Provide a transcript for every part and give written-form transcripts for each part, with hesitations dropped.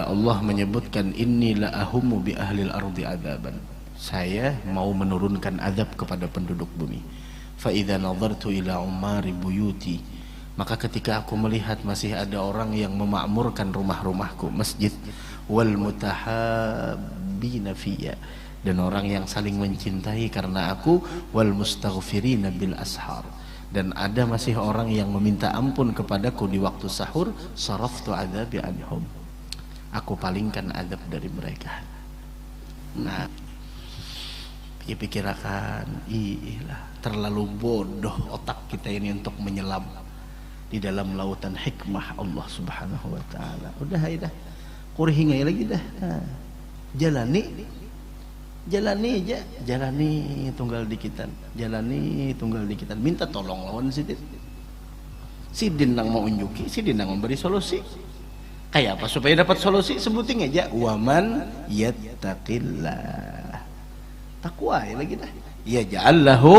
Allah menyebutkan inni la ahumu bi ahlil ardi adzaban. Saya mau menurunkan azab kepada penduduk bumi. Fa idza nadartu ila umari buyuti, maka ketika aku melihat masih ada orang yang memakmurkan rumah-rumahku, masjid, wal mutahabbina fiyya, dan orang yang saling mencintai karena aku, wal mustaghfirina bil ashar, dan ada masih orang yang meminta ampun kepadaku di waktu sahur, saraftu adzabi anhum, aku palingkan azab dari mereka. Nah, pikir-pikirkan, iyalah terlalu bodoh otak kita ini untuk menyelam di dalam lautan hikmah Allah Subhanahu wa taala. Udah dah, kurihingai lagi dah. Jalani aja, jalani tunggal dikitan, minta tolong lawan Sidin nang mau unjuki, Sidin nang memberi solusi. Kayak apa supaya dapat solusi? Sebutin aja, waman yattaqillah, takwa ya lagi dah, ya ja'allahu.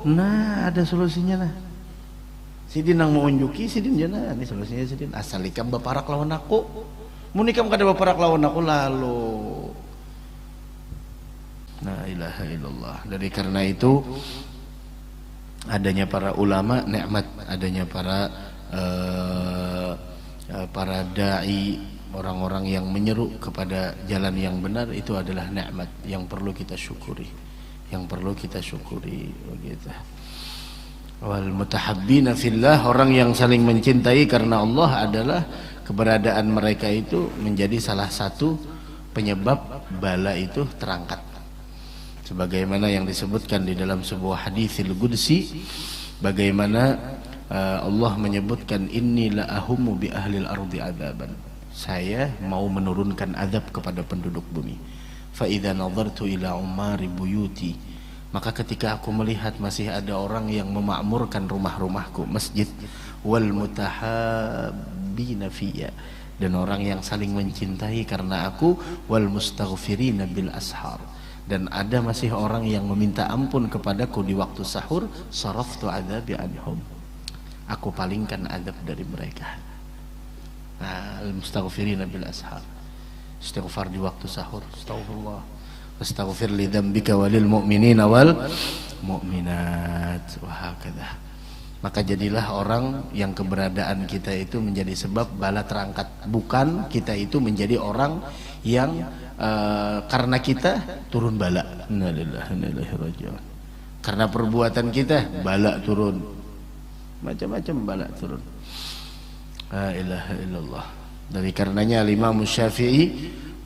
Nah, ada solusinya lah. Sidin nang mau unjuki, Sidin jana ini solusinya. Sidin asal ikam baparak lawan aku, mun ikam kada baparak lawan aku lalu la ilaha illallah. Dari karena itu adanya para ulama nikmat, adanya para dai, orang-orang yang menyeru kepada jalan yang benar, itu adalah nikmat yang perlu kita syukuri, begitu. Wal mutahabbina fillah, orang yang saling mencintai karena Allah, adalah keberadaan mereka itu menjadi salah satu penyebab bala itu terangkat. Sebagaimana yang disebutkan di dalam sebuah haditsil qudsi, bagaimana Allah menyebutkan inni la ahumu bi ahlil ardi adzaban. Saya mau menurunkan azab kepada penduduk bumi. Fa idza nadartu ila umari buyuti, maka ketika aku melihat masih ada orang yang memakmurkan rumah-rumahku, masjid, wal mutahabbina fiyya, dan orang yang saling mencintai karena aku, wal mustaghfirina bil ashar, dan ada masih orang yang meminta ampun kepadaku di waktu sahur, saraftu adzabi anhum, aku palingkan azab dari mereka. Nah, al-mustaghfirina bil ashar, istighfar di waktu sahur, astagfirullah, astaghfir li dzambika walil mu'minina wal mu'minat, wa hakadha. Maka jadilah orang yang keberadaan kita itu menjadi sebab bala terangkat, bukan kita itu menjadi orang yang karena kita turun bala. Innalillahi wa inna ilaihi raji'un. Karena perbuatan kita bala turun, macam-macam bala turun. La ilaha illallah. Dari karenanya Imam Syafi'i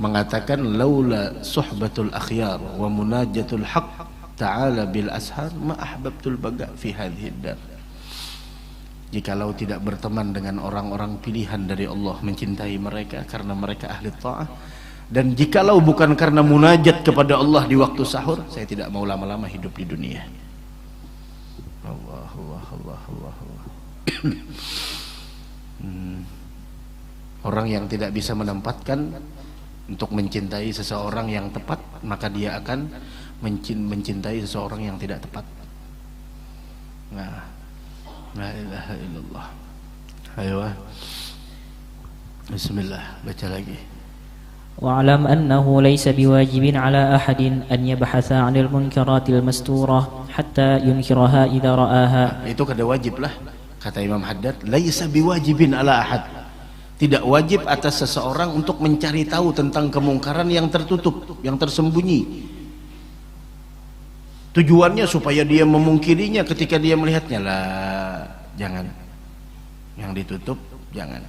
mengatakan, laula suhbatul akhyar wa munajatul haq ta'ala bil ashar ma ahbabtul baga fi hadhihi dar. Jikalau tidak berteman dengan orang-orang pilihan dari Allah, mencintai mereka karena mereka ahli ta'ah, dan jikalau bukan karena munajat kepada Allah di waktu sahur, saya tidak mau lama-lama hidup di dunia. Allah. Orang yang tidak bisa menempatkan untuk mencintai seseorang yang tepat, maka dia akan mencintai seseorang yang tidak tepat. Nah, la ilaha illallah. Ayo, bismillah, baca lagi. واعلم أنه ليس بواجب على أحد أن يبحث عن المنكرات المستورة حتى ينكرها إذا رآها. Itu kada wajib lah, kata Imam Haddad, laisa biwajibin ala ahad, tidak wajib atas seseorang untuk mencari tahu tentang kemungkaran yang tertutup, yang tersembunyi. Tujuannya supaya dia memungkirinya ketika dia melihatnya. Lah, jangan. Yang ditutup jangan.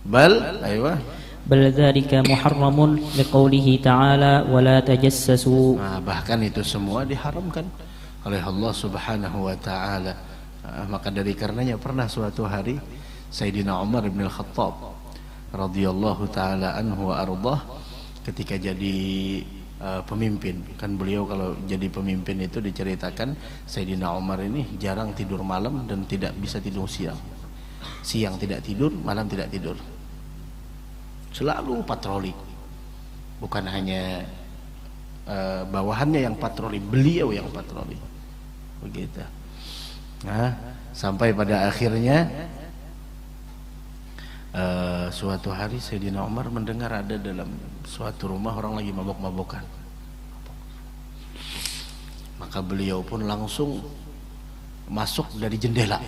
Bal, aywa, bal dzalika muharramun liqaulihi ta'ala wala tajassasu. Nah, bahkan itu semua diharamkan oleh Allah Subhanahu wa taala. Maka dari karenanya pernah suatu hari Sayyidina Umar bin Al-Khattab radhiyallahu taala anhu wa ardhah, ketika jadi pemimpin, kan beliau kalau jadi pemimpin itu diceritakan Sayyidina Umar ini jarang tidur malam dan tidak bisa tidur siang. Siang tidak tidur, malam tidak tidur. Selalu patroli, bukan hanya bawahannya yang patroli, beliau yang patroli, begitu. Nah, sampai pada akhirnya Suatu hari Sayyidina Umar mendengar ada dalam suatu rumah orang lagi mabok-mabokan. Maka beliau pun langsung masuk dari jendela.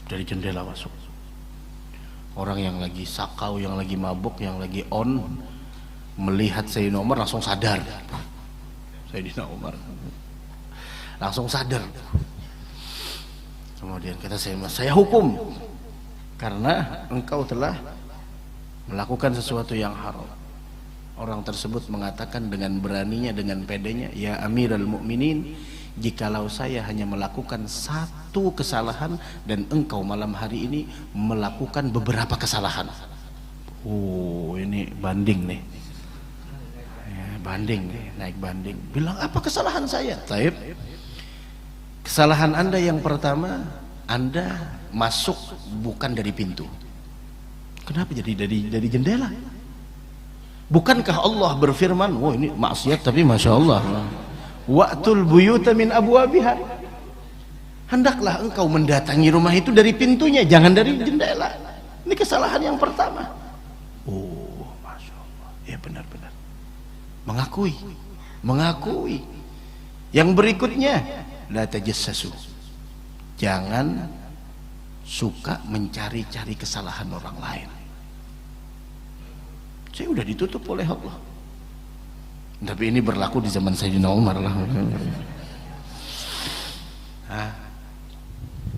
Dari jendela masuk. Orang yang lagi sakau, yang lagi mabuk, yang lagi on, melihat Sayyidina Umar langsung sadar. Sayyidina Umar langsung sadar. Kemudian kata saya hukum karena engkau telah melakukan sesuatu yang haram. Orang tersebut mengatakan dengan beraninya, dengan pedenya, ya Amirul Mukminin, jikalau saya hanya melakukan satu kesalahan dan engkau malam hari ini melakukan beberapa kesalahan. Oh, ini banding nih. Ya, banding nih, naik banding. Bilang apa kesalahan saya? Taib. Kesalahan Anda yang pertama, Anda masuk bukan dari pintu. Kenapa jadi dari jendela? Bukankah Allah berfirman, oh ini maksiat tapi masya Allah, wa'tul buyuta min abwabiha, hendaklah engkau mendatangi rumah itu dari pintunya, jangan dari jendela. Ini kesalahan yang pertama. Oh masya Allah, ya benar-benar mengakui. Yang berikutnya, la tajassasu, jangan suka mencari-cari kesalahan orang lain. Saya udah ditutup oleh Allah. Tapi ini berlaku di zaman Sayyidina Umar lah.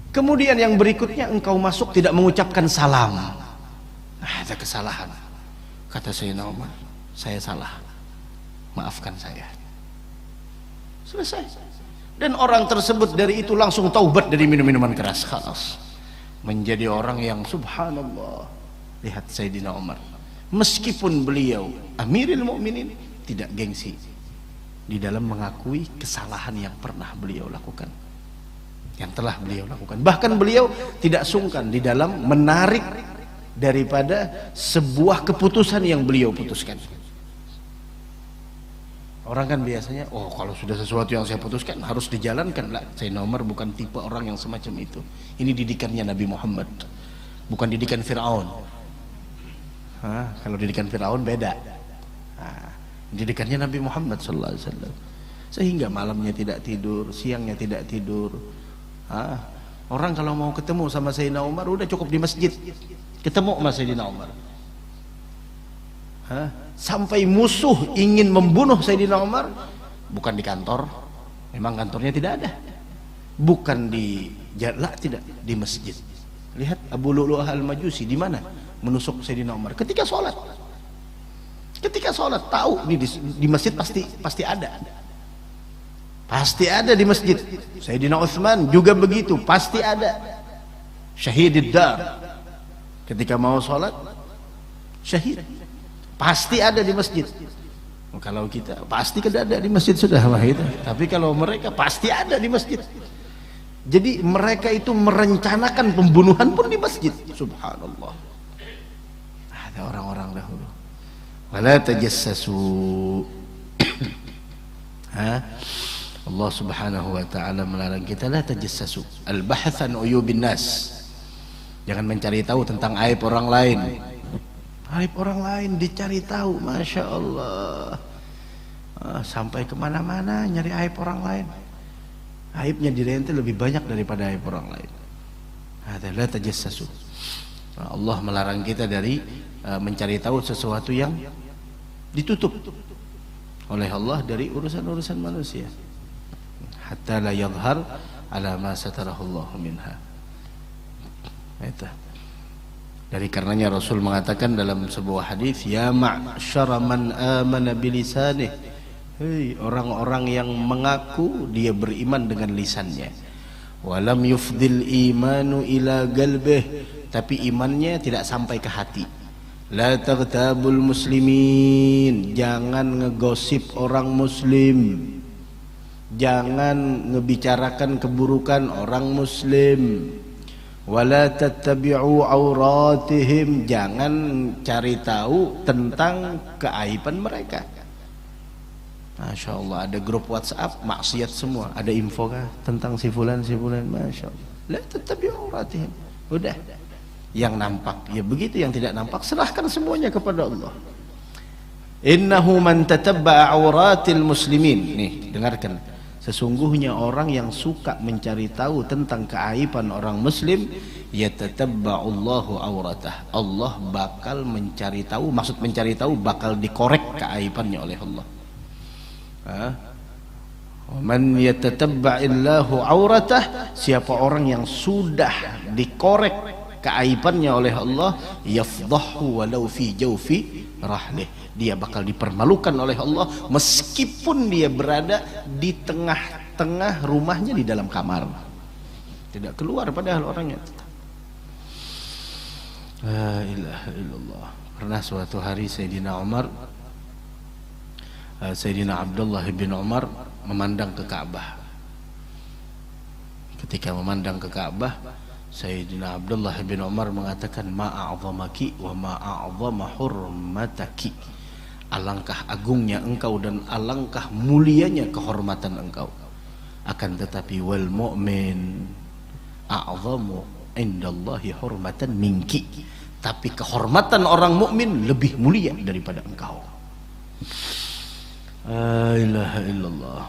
Kemudian yang berikutnya, engkau masuk tidak mengucapkan salam. Ada kesalahan. Kata Sayyidina Umar, saya salah, maafkan saya. Selesai. Dan orang tersebut dari itu langsung taubat dari minum-minuman keras. Khalas. Menjadi orang yang subhanallah. Lihat Sayyidina Umar, meskipun beliau Amirul Mukminin, tidak gengsi di dalam mengakui kesalahan yang pernah beliau lakukan, yang telah beliau lakukan. Bahkan beliau tidak sungkan di dalam menarik daripada sebuah keputusan yang beliau putuskan. Orang kan biasanya, oh kalau sudah sesuatu yang saya putuskan harus dijalankan. Lah, Sayyidina Umar bukan tipe orang yang semacam itu. Ini didikannya Nabi Muhammad, bukan didikan Fir'aun. Kalau didikan Fir'aun beda. Didikannya Nabi Muhammad sallallahu alaihi wasallam. Sehingga malamnya tidak tidur, siangnya tidak tidur. Orang kalau mau ketemu sama Sayyidina Umar udah cukup di masjid ketemu sama Sayyidina Umar. Sampai musuh ingin membunuh Sayyidina Umar, bukan di kantor, memang kantornya tidak ada, bukan di jala, tidak, di masjid. Lihat Abu Lu'lu'ah al-Majusi di mana menusuk Sayyidina Umar ketika sholat. Ketika sholat tahu di masjid pasti ada di masjid. Sayyidina Utsman juga begitu, pasti ada. Syahidid dar, ketika mau sholat syahid pasti ada di masjid. Kalau kita pasti ada di masjid sudah mah itu. Tapi kalau mereka pasti ada di masjid. Jadi mereka itu merencanakan pembunuhan pun di masjid. Subhanallah. Ada orang-orang dahulu. Wala tajassasu. Allah Subhanahu wa taala melarang kita la tajassasu. Al-bahth an uyubin nas. Jangan mencari tahu tentang aib orang lain. Aib orang lain dicari tahu, masya Allah. Sampai kemana-mana nyari aib orang lain. Aibnya diri ente lebih banyak daripada aib orang lain. La tajassasu. Allah melarang kita dari mencari tahu sesuatu yang ditutup oleh Allah dari urusan-urusan manusia. Hatta la yadhhar ala ma satarahu Allah minha. Itu. Dari karenanya Rasul mengatakan dalam sebuah hadis, ya ma'syara man amana bilisanih, hei orang-orang yang mengaku dia beriman dengan lisannya, walam yufdil imanu ila qalbih, tapi imannya tidak sampai ke hati. La taghtabul muslimin, jangan ngegosip orang muslim, jangan ngebicarakan keburukan orang muslim. Wala tattabi'u auratihim, jangan cari tahu tentang keaiban mereka. Masya Allah, ada grup WhatsApp maksiat semua, ada info kah tentang si fulan, masya Allah. La tattabi'u auratihim, udah yang nampak, ya begitu, yang tidak nampak serahkan semuanya kepada Allah. Innahu man tatabba'a auratil muslimin. Nih, dengarkan. Sesungguhnya orang yang suka mencari tahu tentang keaiban orang muslim, yatatabba'ullahu auratah. Allah bakal mencari tahu, maksud mencari tahu bakal dikorek keaibannya oleh Allah. Man yatatabba'illahu auratah, siapa orang yang sudah dikorek keaibannya oleh Allah, yafdahu walau fi jawfi rahlih, dia bakal dipermalukan oleh Allah meskipun dia berada di tengah-tengah rumahnya di dalam kamar, tidak keluar padahal orangnya. La ilaha illallah. Pernah suatu hari Sayyidina Abdullah bin Umar memandang ke Ka'bah. Ketika memandang ke Ka'bah, Sayyidina Abdullah bin Umar mengatakan, ma'a'zamaki wa ma'a'zama hurmataki. Alangkah agungnya engkau dan alangkah mulianya kehormatan engkau. Akan tetapi wal mu'min a'zamu indallahi hurmatan minki. Tapi kehormatan orang mukmin lebih mulia daripada engkau. La ilaha illallah.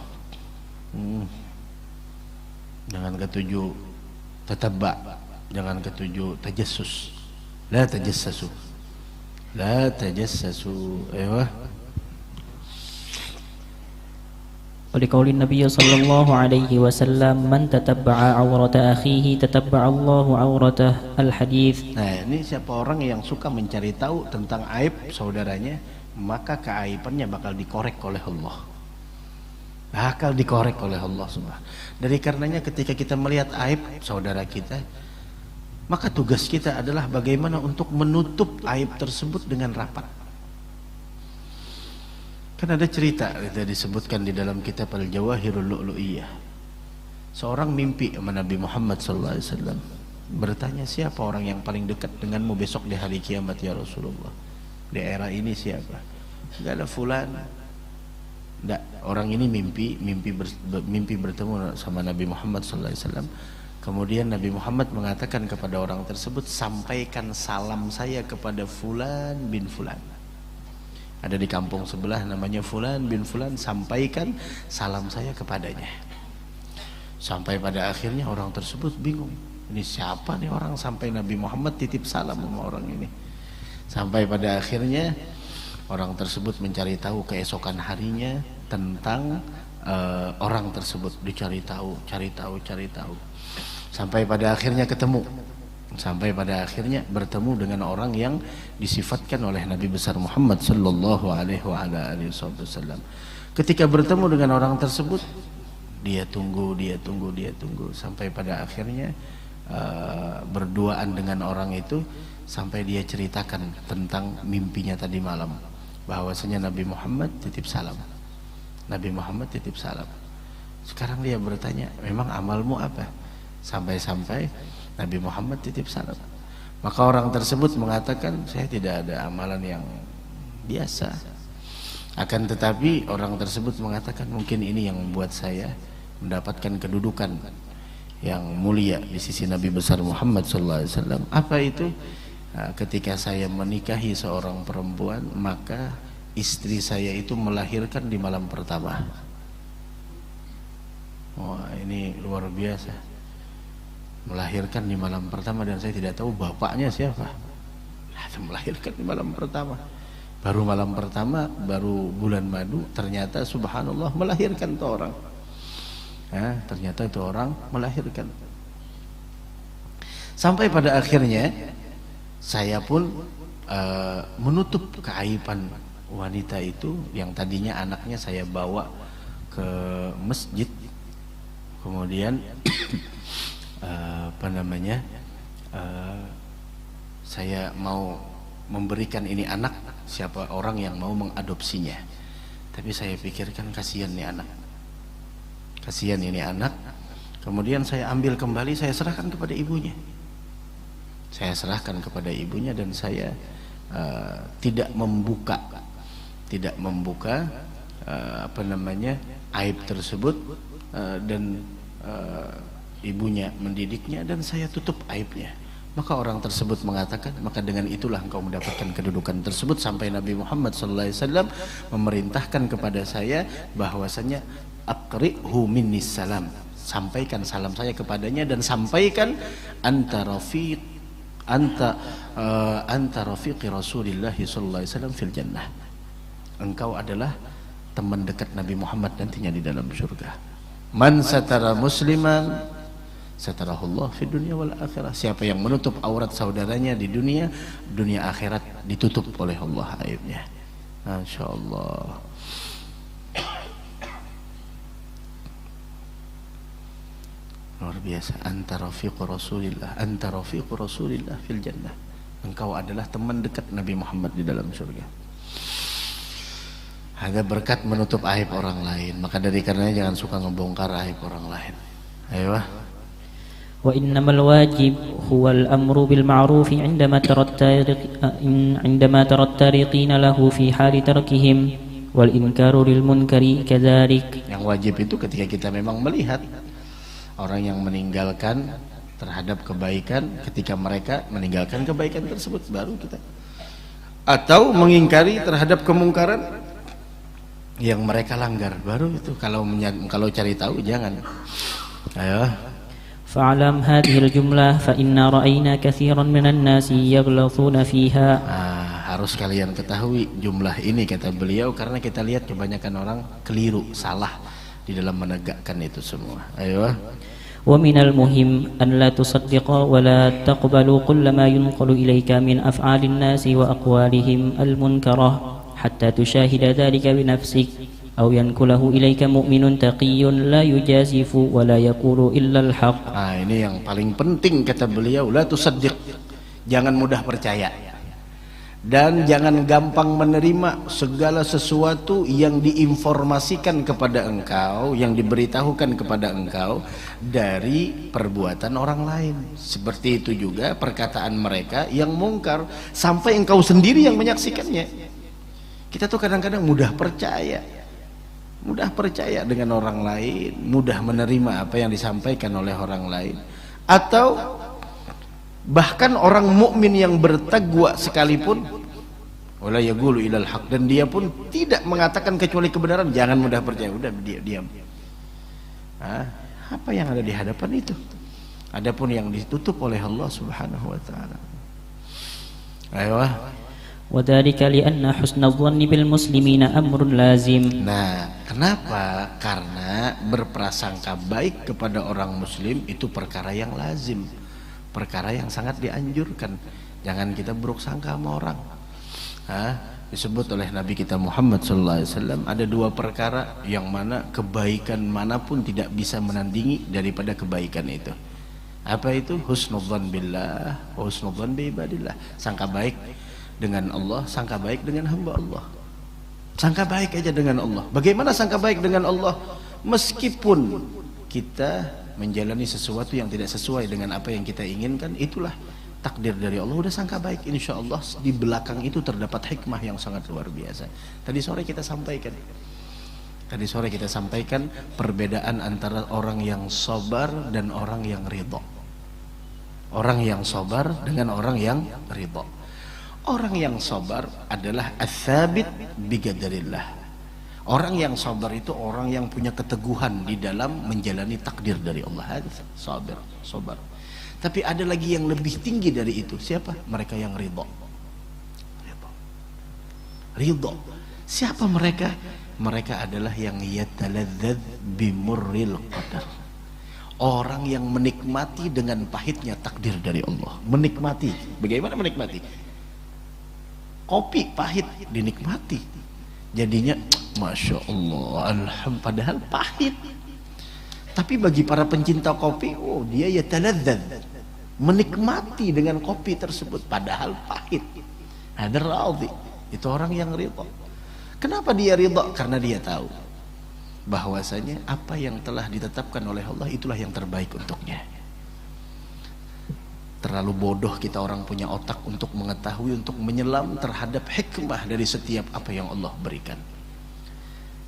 Jangan ketujuh tatabba, jangan ketujuh tajassus. La tajassasu, la tajassasu. Ayo. ولقول النبي صلى الله عليه وسلم من تتبع عورة أخيه تتبع الله عورته الحديث. Nah, ini siapa orang yang suka mencari tahu tentang aib saudaranya, maka keaibannya bakal dikorek oleh Allah. Bakal dikorek oleh Allah Subhanahu. Dari karenanya ketika kita melihat aib saudara kita, maka tugas kita adalah bagaimana untuk menutup aib tersebut dengan rapat. Kan ada cerita kita disebutkan di dalam kitab Al-Jawahirul Lu'lu'iyah. Seorang mimpi sama Nabi Muhammad SAW, bertanya, siapa orang yang paling dekat denganmu besok di hari kiamat ya Rasulullah? Di era ini siapa? Enggak ada fulan. Enggak, orang ini mimpi bertemu sama Nabi Muhammad SAW. Kemudian Nabi Muhammad mengatakan kepada orang tersebut, sampaikan salam saya kepada fulan bin fulan. Ada di kampung sebelah namanya fulan bin fulan, sampaikan salam saya kepadanya. Sampai pada akhirnya orang tersebut bingung, ini siapa nih orang sampai Nabi Muhammad titip salam sama orang ini. Sampai pada akhirnya orang tersebut mencari tahu keesokan harinya tentang orang tersebut, dicari tahu, cari tahu. Sampai pada akhirnya ketemu. Sampai pada akhirnya bertemu dengan orang yang disifatkan oleh Nabi besar Muhammad sallallahu alaihi wasallam. Ketika bertemu dengan orang tersebut, dia tunggu sampai pada akhirnya berduaan dengan orang itu, sampai dia ceritakan tentang mimpinya tadi malam, bahwasanya Nabi Muhammad titip salam. Nabi Muhammad titip salam. Sekarang dia bertanya, memang amalmu apa? Sampai-sampai Nabi Muhammad titip salam. Maka orang tersebut mengatakan, saya tidak ada amalan yang biasa. Akan tetapi orang tersebut mengatakan, mungkin ini yang membuat saya mendapatkan kedudukan yang mulia di sisi Nabi besar Muhammad SAW. Apa itu? Ketika saya menikahi seorang perempuan, maka istri saya itu melahirkan di malam pertama. Wah, ini luar biasa. Melahirkan di malam pertama dan saya tidak tahu bapaknya siapa. Melahirkan di malam pertama. Baru malam pertama, baru bulan madu, ternyata subhanallah melahirkan tuh orang. Ternyata itu orang melahirkan. Sampai pada akhirnya saya pun menutup keaiban wanita itu yang tadinya anaknya saya bawa ke masjid. Kemudian saya mau memberikan ini anak siapa orang yang mau mengadopsinya, tapi saya pikirkan kasihan nih anak, kasihan ini anak. Kemudian saya ambil kembali, saya serahkan kepada ibunya, dan saya tidak membuka aib tersebut, dan ibunya mendidiknya dan saya tutup aibnya. Maka orang tersebut mengatakan, maka dengan itulah engkau mendapatkan kedudukan tersebut, sampai Nabi Muhammad SAW memerintahkan kepada saya bahwasanya aqri'hu minnis salam, sampaikan salam saya kepadanya, dan sampaikan anta rafiqi Rasulillah sallallahu alaihi wasallam fil jannah. Engkau adalah teman dekat Nabi Muhammad nantinya di dalam surga. Man satara musliman satarahullah fi dunya wal akhirah. Siapa yang menutup aurat saudaranya di dunia, dunia akhirat ditutup oleh Allah aibnya. Masya Allah. Luar biasa. Anta rafiqu Rasulillah, anta rafiqu Rasulillah fil jannah. Engkau adalah teman dekat Nabi Muhammad di dalam surga. Ada berkat menutup aib orang lain. Maka dari karenanya jangan suka ngebongkar aib orang lain. Ayo. وإنما الواجب هو الأمر بالمعروف عندما ترى التارقين له في حال تركهم والإنكار للمنكر كذلك. Yang wajib itu ketika kita memang melihat orang yang meninggalkan terhadap kebaikan, ketika mereka meninggalkan kebaikan tersebut baru kita, atau mengingkari terhadap kemungkaran yang mereka langgar, baru itu. Kalau cari tahu jangan. Ayo. فاعلم هذه الجملة فإنا رأينا كثيرا من الناس يغلطون فيها. Harus kalian ketahui jumlah ini, kata beliau, karena kita lihat kebanyakan orang keliru, salah di dalam menegakkan itu semua. Ayo. ومن المهم أن لا تصدق ولا تقبل كل ما ينقل إليك من أفعال الناس وأقوالهم المنكرة حتى تشاهد ذلك بنفسك أو ينقله إليك مؤمن تقي لا يجازف ولا يقول إلا الحق. Ini yang paling penting, kata beliau, la tusaddiq, jangan mudah percaya dan jangan gampang menerima segala sesuatu yang diinformasikan kepada engkau, yang diberitahukan kepada engkau dari perbuatan orang lain. Seperti itu juga perkataan mereka yang mungkar, sampai engkau sendiri yang menyaksikannya. Kita tuh kadang-kadang mudah percaya dengan orang lain, mudah menerima apa yang disampaikan oleh orang lain, atau bahkan orang mukmin yang bertakwa sekalipun, wala yaqulu ilal haq, dan dia pun tidak mengatakan kecuali kebenaran, jangan mudah percaya, udah diam. Apa yang ada di hadapan itu? Adapun yang ditutup oleh Allah Subhanahu wa taala. Ayo. وذلك لأن حسن الظن بالمسلمين أمر لازم. Nah, kenapa? Karena berprasangka baik kepada orang muslim itu perkara yang lazim, perkara yang sangat dianjurkan. Jangan kita buruk sangka sama orang. Disebut oleh Nabi kita Muhammad SAW ada dua perkara yang mana kebaikan manapun tidak bisa menandingi daripada kebaikan itu. Apa itu? Husnudzan billah, husnudzan bi ibadillah. Sangka baik dengan Allah, sangka baik dengan hamba Allah. Sangka baik aja dengan Allah. Bagaimana sangka baik dengan Allah? Meskipun kita menjalani sesuatu yang tidak sesuai dengan apa yang kita inginkan, itulah takdir dari Allah. Udah sangka baik, insya Allah di belakang itu terdapat hikmah yang sangat luar biasa. Tadi sore kita sampaikan perbedaan antara orang yang sabar dan orang yang ridha. Orang yang sabar dengan orang yang ridha. Orang yang sabar adalah ats-tsabit biqadarillah. Orang yang sabar itu orang yang punya keteguhan di dalam menjalani takdir dari Allah. Sabar. Tapi ada lagi yang lebih tinggi dari itu. Siapa? Mereka yang ridha. Siapa mereka? Mereka adalah yang yataladzaz bimurril qadar. Orang yang menikmati dengan pahitnya takdir dari Allah. Menikmati. Bagaimana menikmati? Kopi pahit dinikmati, jadinya Masya Allah, alhamdulillah, padahal pahit. Tapi bagi para pencinta kopi, dia yataladzaz, menikmati dengan kopi tersebut padahal pahit. Ada radhi, itu orang yang ridha. Kenapa dia ridha? Karena dia tahu bahwasanya apa yang telah ditetapkan oleh Allah itulah yang terbaik untuknya. Terlalu bodoh kita orang punya otak untuk mengetahui, untuk menyelam terhadap hikmah dari setiap apa yang Allah berikan.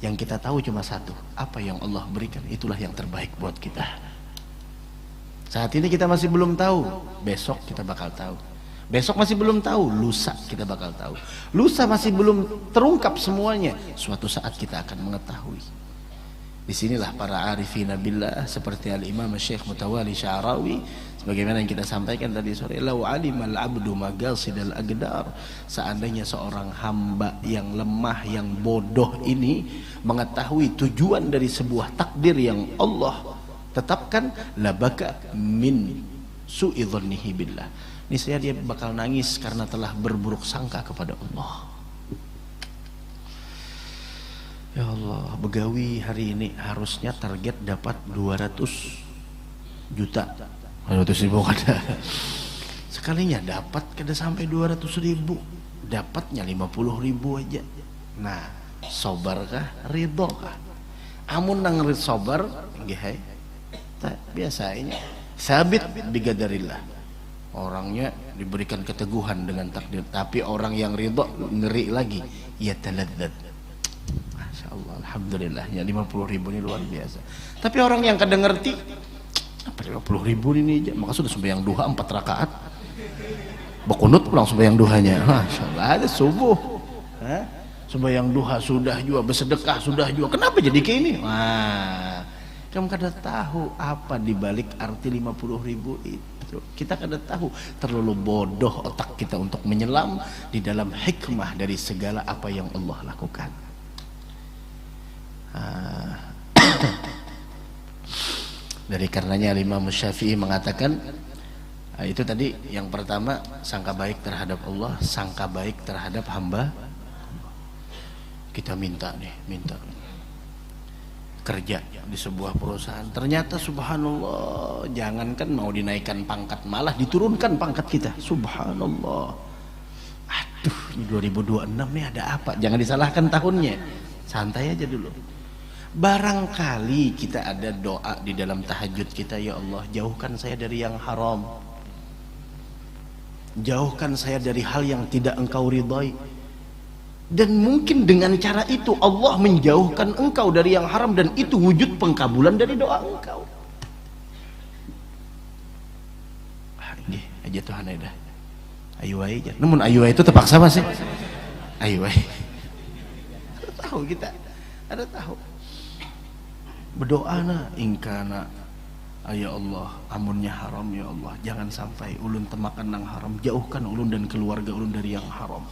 Yang kita tahu cuma satu, apa yang Allah berikan itulah yang terbaik buat kita. Saat ini kita masih belum tahu, besok kita bakal tahu. Besok masih belum tahu, lusa kita bakal tahu. Lusa masih belum terungkap semuanya, suatu saat kita akan mengetahui. Disinilah para arifin billah seperti Al-Imam Syekh Mutawali Sya'rawi, sebagaimana yang kita sampaikan tadi sore, lau alimal abdu magasidal agdar, seandainya seorang hamba yang lemah, yang bodoh ini mengetahui tujuan dari sebuah takdir yang Allah tetapkan, labaka min su'idhannihi billah, niscaya dia bakal nangis karena telah berburuk sangka kepada Allah. Ya Allah, begawi hari ini harusnya target dapat 200 juta, 200 ribu kada. Sekalinya dapat kada sampai 200 ribu, dapatnya 50 ribu aja. Nah, sobar kah, ridho kah? Amun nang rid sobar, nggih biasanya sabit bigadarillah. Orangnya diberikan keteguhan dengan takdir, tapi orang yang ridho ngeri lagi, ya taladzat. Masya Allah, alhamdulillah ya 50 ribu ini luar biasa. Tapi orang yang kadang ngerti apa 50 ribu ini aja, maka sudah sembahyang duha 4 rakaat, bekunut pulang sembahyang duhanya. Masya Allah, ada subuh, sembahyang duha sudah juga, bersedekah sudah juga. Kenapa jadi kayak ini? Wah, kamu kada tahu apa dibalik arti 50 ribu itu. Kita kada tahu, terlalu bodoh otak kita untuk menyelam di dalam hikmah dari segala apa yang Allah lakukan. Dari karenanya Imam Syafi'i mengatakan, itu tadi yang pertama, sangka baik terhadap Allah, sangka baik terhadap hamba. Kita minta kerja di sebuah perusahaan, ternyata subhanallah, jangankan mau dinaikkan pangkat, malah diturunkan pangkat kita. Subhanallah, aduh ini 2026 nih ada apa? Jangan disalahkan tahunnya, santai aja dulu. Barangkali kita ada doa di dalam tahajud kita, ya Allah jauhkan saya dari yang haram, jauhkan saya dari hal yang tidak engkau ridhai. Dan mungkin dengan cara itu Allah menjauhkan engkau dari yang haram, dan itu wujud pengkabulan dari doa engkau. Ini aja Tuhan dah. Ayo aja. Namun ayo itu terpaksa masih. Ayo tahu kita. Ada tahu. Berdoa na ingkana ya Allah amunnya haram, ya Allah jangan sampai ulun temakan nang haram, jauhkan ulun dan keluarga ulun dari yang haram.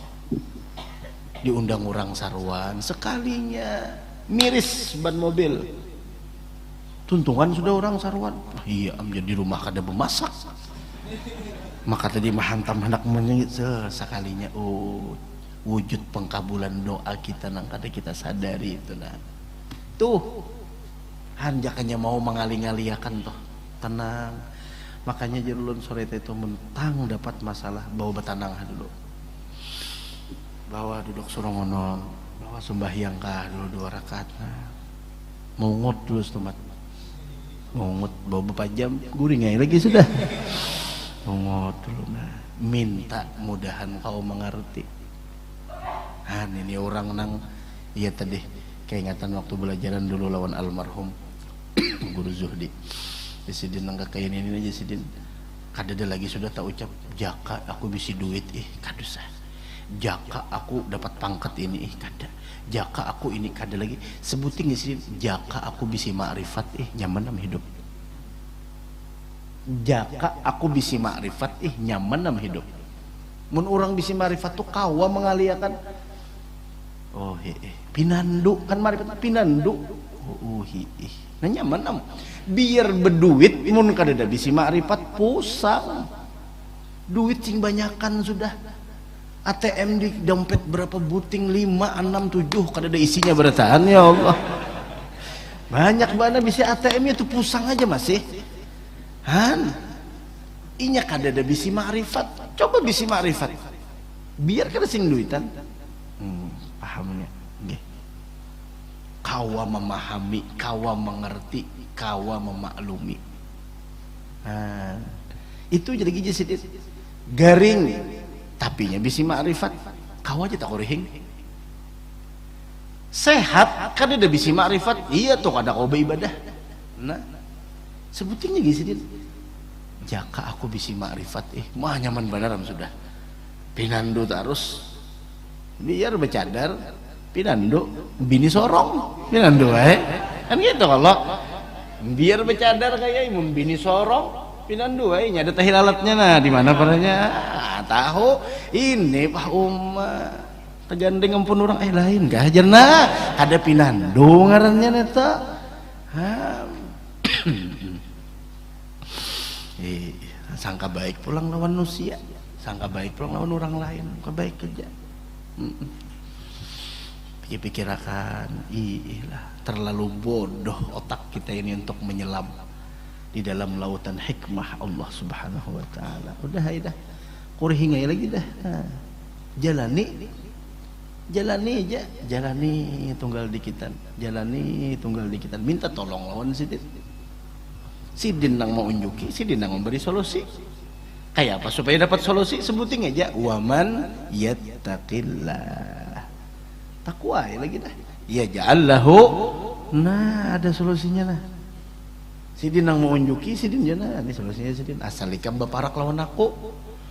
Diundang orang sarwan, sekalinya miris ban mobil, tuntungan sudah orang sarwan. Iya am jadi rumah kada bemasak, maka tadi mahantam hendak menyengit sekalinya. Oh, wujud pengkabulan doa kita nang kada kita sadari itu. Nah tuh hanjakannya mau mengali-ngaliakan toh, tenang. Makanya jerulun sore itu mentang dapat masalah, bawa betanang dulu, bawa duduk surongono, bawa sembahyang kah dulu 2 rakaat. Nah, mungut dulu setemat, mungut bawa beberapa jam, guringai lagi sudah. Mungut dulu, nah minta mudahan kau mengerti. Ini orang nang iya tadi keingatan waktu belajaran dulu lawan almarhum Guru Zuhdi. Sidin nang kakain ini aja Sidin. Kadada lagi sudah tak ucap jaka aku bisi duit kadusah. Jaka aku dapat pangkat ini kada. Jaka aku ini kada lagi. Sebutin Sidin, jaka aku bisi ma'rifat nyaman nam hidup. Jaka aku bisi ma'rifat nyaman nam hidup. Mun orang bisi ma'rifat tuh kawa mengaliakan. Oh pinandu kan marifat pinandu. Oh nah nyaman nam. Biar berduit mun kadada bisi ma'rifat pusang. Duit sing banyakan sudah. ATM di dompet berapa buting 5, 6, 7 kadada isinya bertahan, ya Allah. Banyak banget bisi ATM itu pusang aja masih. Inya kadada bisi ma'rifat. Coba bisi ma'rifat. Biar kada sing duitan. Pahamnya nggih. Kawa memahami, kawa mengerti, kawa memaklumi. Itu jadi gigi sedikit garing, tapi nya bisi ma'rifat, kawa aja tak korihing. Sehat kan ada bisi ma'rifat, iya tuh kada kau beribadah. Nah, sebutinnya gigi sedikit. jaka aku bisi makrifat mah nyaman beneran sudah pinandu terus biar bercadar pinandu bini sorong pinandu kan gitu kalau biar bercadar kayak imun bini sorong pinandu nyada teh lalatnya nah di mana parahnya tahu ini Pak tegandeng ampun orang lain kah jerna ada pinandu ngarannya neta sangka baik pulang lawan manusia, sangka baik pulang lawan orang lain, kebaik kerja. Pikir-pikir akan, lah terlalu bodoh otak kita ini untuk menyelam di dalam lautan hikmah Allah Subhanahu Wa Taala. Udah, kurihingai lagi dah. Jalani aja, jalani tunggal dikitan, minta tolong lawan Sidin nang mau unjuki, Sidin nang memberi solusi. Kayak apa supaya dapat solusi? Sebutin aja waman yattaqillah. Takwa lagi dah. Ya ja'allahu. Nah, ada solusinya nah. Sidin nang mau unjuki, Sidin jana ini solusinya Sidin. Asal ikam baparak lawan aku.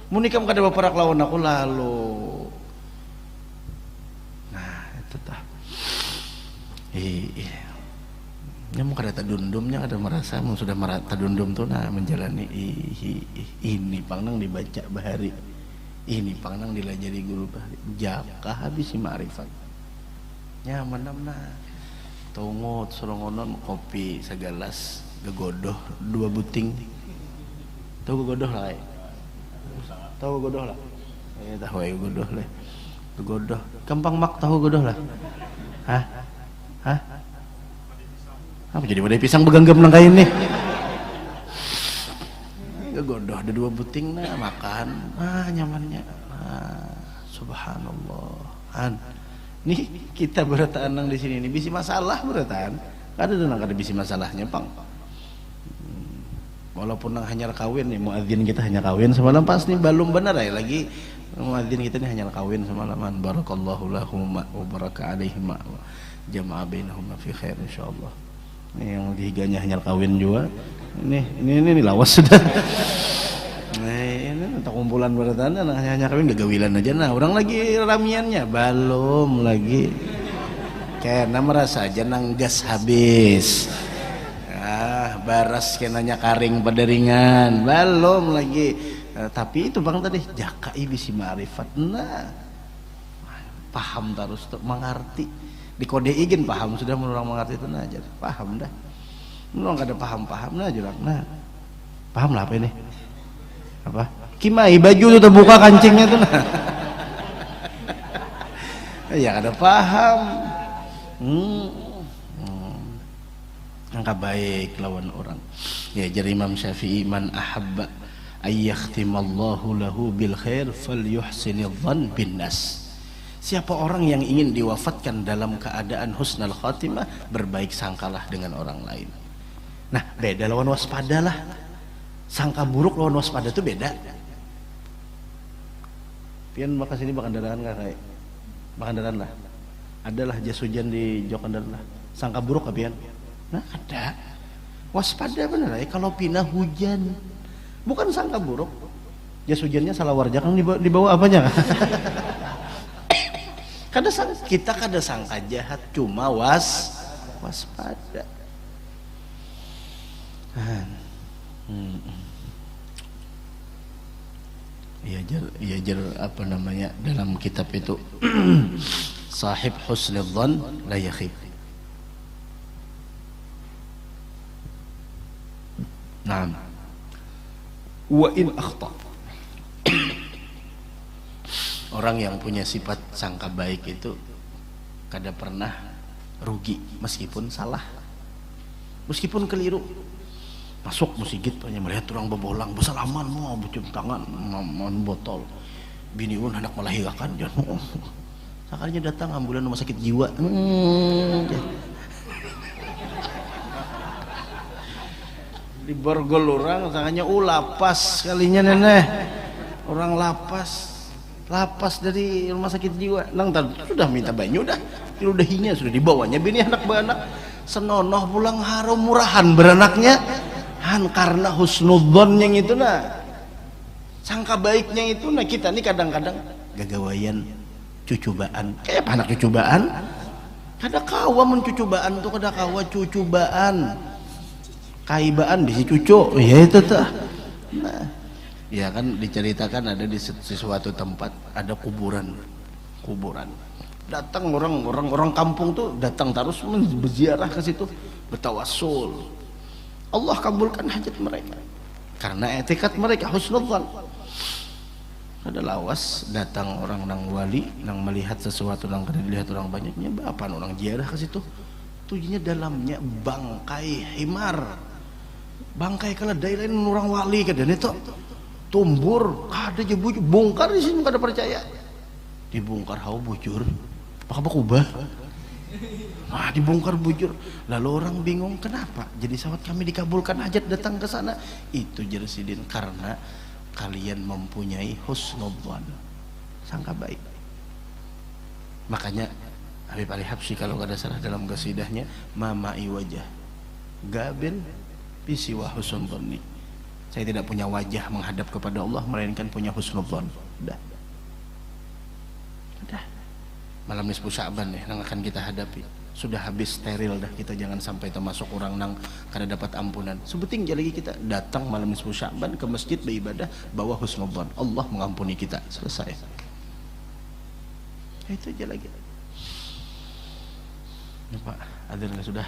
Mun ikam kada baparak lawan aku lalu. Nah, itu tah. Mau kada tadundumnya kada merasa mau sudah merata dundum tuh nah menjalani ini pangnang dibaca bahari ini pangnang dilajari guru bahari jaka habis si ma'rifat nyaman nah tungut sorongonon kopi segelas gegodoh 2 buting tahu gegodoh lah tahu gegodoh lah tahu gegodoh lah gegodoh gampang mak tahu gegodoh lah hah apa jadi badai pisang beganggam nang kain nih gegodoh ada 2 buting nah makan nyamannya subhanallah nih kita berataan nang di sini nih bisi masalah berataan kada bisi masalahnya pang walaupun nang hanyar kawin nih muadzin kita hanya kawin semalam pas nih belum benar ya lagi muadzin kita nih hanya kawin semalaman barakallahu lahum wa baraka alaihim jama'a bainahum fi khair insyaallah. Ini yang dihiganya hanya kawin juga. Ini lawas sudah. Ini untuk kumpulan bertanda hanya kawin gagawilan aja nah. Orang lagi ramiannya belum lagi. Karena merasa aja nang gas habis. Baras kenanya karing pada ringan. Belum lagi. Tapi itu Bang tadi jakai bisi ma'rifat. Nah. Paham terus tuh mengerti. Di kode izin paham sudah orang mengerti itu nah aja paham dah orang kada paham nah jurak nah paham lah apa ini apa kimai baju tuh terbuka kancingnya tuh nah ya kada paham angka baik lawan orang ya jadi Imam Syafi'i man ahabba ayyakhtimallahu lahu bil khair falyuhsinidh dhann bin nas. Siapa orang yang ingin diwafatkan dalam keadaan husnul khatimah, berbaik sangkalah dengan orang lain. Nah, beda lawan waspada lah. Sangka buruk lawan waspada itu beda. Pian maka sini bakandaraan kah kayak? Bakandaraan lah. Adalah jas hujan di Jokandaran lah. Sangka buruk kah pian? Nah, ada. Waspada bener ya kalau pindah hujan. Bukan sangka buruk. Jas hujannya salah warja kan dibawa apanya? Kita kada sangka jahat cuma waspada. Iya jar apa namanya dalam kitab itu sahib husnidzan la yakhib. Naam. Wa in akhta. Orang yang punya sifat sangka baik itu kada pernah rugi meskipun salah, meskipun keliru. Masuk masjid banyak melihat orang bebolang bersalaman mau bucum tangan mau botol biniun hendak melahirkan jangan sakarnya datang ambulan rumah sakit jiwa di borgol orang sangatnya lapas kalinya nenek orang lapas dari rumah sakit jiwa nang sudah minta banyu udah hinya sudah dibawanya bini anak beranak senonoh pulang harum murahan beranaknya malahan karena husnudzon yang itu nah, sangka baiknya itu nah, kita nih kadang-kadang gagawayan cucubaan kayak apa anak cucubaan, kada kawa mencucubaan tuh, kada kawa cucubaan kaibaan bisi cucu ya itu tuh. Nah ya kan diceritakan ada di sesuatu tempat ada kuburan, datang orang kampung tuh datang terus berziarah ke situ, bertawassul, Allah kabulkan hajat mereka karena etikat mereka husnudzan. Ada lawas datang orang nang wali nang melihat sesuatu nang kada dilihat orang banyaknya, apa orang ziarah ke situ, tujuannya dalamnya bangkai himar, bangkai keledai lain orang wali kada itu tumbur kada je bongkar di sini kada percaya, dibongkar hau bujur apa kubah. Wah, dibongkar bujur. Lalu orang bingung kenapa? Jadi sahabat kami dikabulkan hajat datang ke sana. Itu Jersidin karena kalian mempunyai husnudzan, sangka baik. Makanya Habib Ali Habsyi kalau kada salah dalam qasidahnya mamai wajah gaben bisiwa husnudzan. Saya tidak punya wajah menghadap kepada Allah melainkan punya husnudzan. Udah. Malam nisfu Sya'ban nih yang akan kita hadapi sudah habis steril dah, kita jangan sampai termasuk orang nang kada dapat ampunan. Sebuting lagi kita datang malam nisfu Sya'ban ke masjid beribadah bawa husnudzan, Allah mengampuni kita, selesai. Itu aja lagi. Ya, Pak, adzan sudah.